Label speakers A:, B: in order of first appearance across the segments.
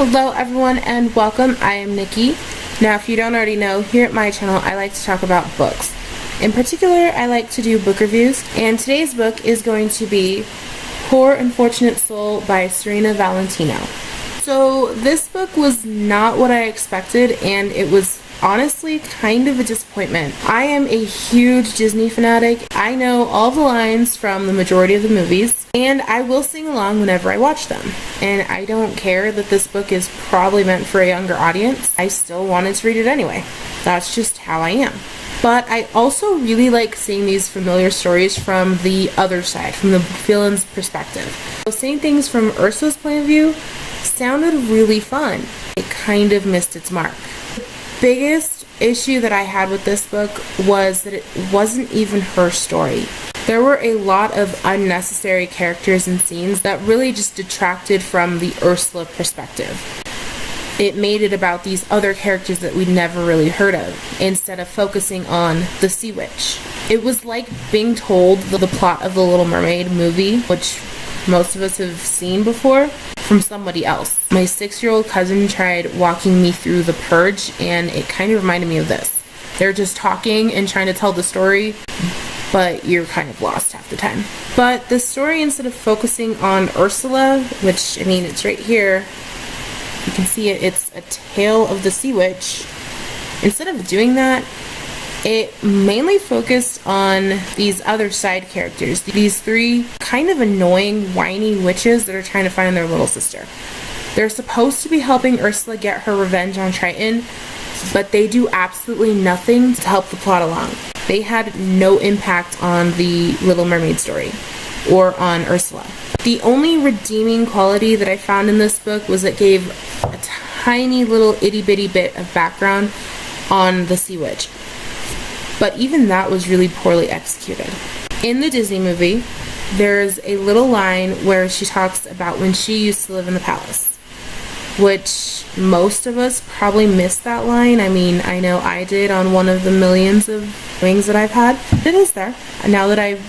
A: Hello everyone and welcome. I am Nikki. Now if you don't already know, here at my channel I like to talk about books. In particular, I like to do book reviews, and today's book is going to be Poor Unfortunate Soul by Serena Valentino. So this book was not what I expected, and it was honestly kind of a disappointment. I am a huge Disney fanatic. I know all the lines from the majority of the movies, and I will sing along whenever I watch them. And I don't care that this book is probably meant for a younger audience. I still wanted to read it anyway. That's just how I am. But I also really like seeing these familiar stories from the other side, from the villain's perspective. So seeing things from Ursula's point of view sounded really fun. It kind of missed its mark. The biggest issue that I had with this book was that it wasn't even her story. There were a lot of unnecessary characters and scenes that really just detracted from the Ursula perspective. It made it about these other characters that we'd never really heard of, instead of focusing on the Sea Witch. It was like being told the plot of the Little Mermaid movie, which most of us have seen before, from somebody else. My 6-year-old cousin tried walking me through The Purge, and it kind of reminded me of this. They're just talking and trying to tell the story, but you're kind of lost half the time. But the story, instead of focusing on Ursula, which, I mean, it's right here, you can see it, it's a tale of the Sea Witch. Instead of doing that, it mainly focused on these other side characters. These 3 kind of annoying, whiny witches that are trying to find their little sister. They're supposed to be helping Ursula get her revenge on Triton, but they do absolutely nothing to help the plot along. They had no impact on the Little Mermaid story or on Ursula. The only redeeming quality that I found in this book was it gave a tiny little itty bitty bit of background on the Sea Witch. But even that was really poorly executed. In the Disney movie, there's a little line where she talks about when she used to live in the palace, which most of us probably missed that line. I mean, I know I did on one of the millions of wings that I've had. It is there. Now that I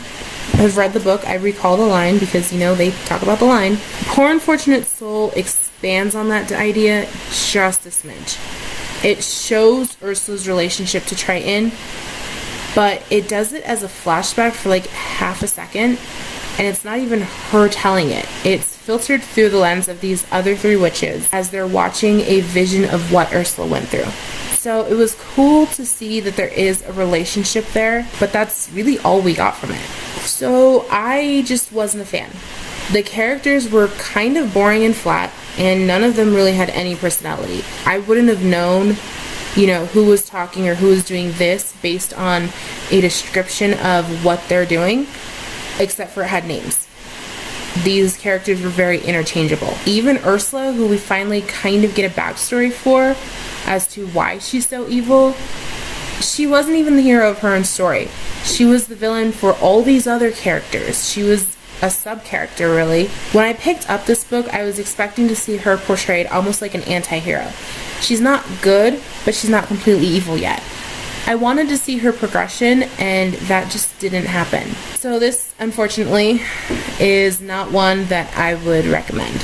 A: have read the book, I recall the line because, you know, they talk about the line. Poor Unfortunate Soul expands on that idea just a smidge. It shows Ursula's relationship to Triton, but it does it as a flashback for like half a second, and it's not even her telling it. It's filtered through the lens of these other 3 witches as they're watching a vision of what Ursula went through. So it was cool to see that there is a relationship there, but that's really all we got from it. So I just wasn't a fan. The characters were kind of boring and flat, and none of them really had any personality. I wouldn't have known, you know, who was talking or who was doing this based on a description of what they're doing, except for it had names. These characters were very interchangeable. Even Ursula, who we finally kind of get a backstory for as to why she's so evil, she wasn't even the hero of her own story. She was the villain for all these other characters. She was a sub-character, really. When I picked up this book, I was expecting to see her portrayed almost like an anti-hero. She's not good, but she's not completely evil yet. I wanted to see her progression, and that just didn't happen. So this, unfortunately, is not one that I would recommend.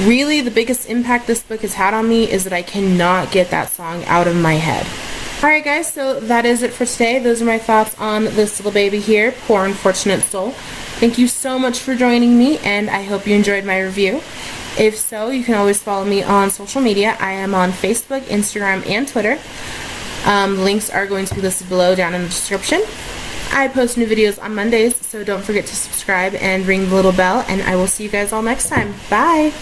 A: Really, the biggest impact this book has had on me is that I cannot get that song out of my head. Alright guys, so that is it for today. Those are my thoughts on this little baby here, Poor Unfortunate Soul. Thank you so much for joining me, and I hope you enjoyed my review. If so, you can always follow me on social media. I am on Facebook, Instagram, and Twitter. Links are going to be listed below down in the description. I post new videos on Mondays, so don't forget to subscribe and ring the little bell, and I will see you guys all next time. Bye!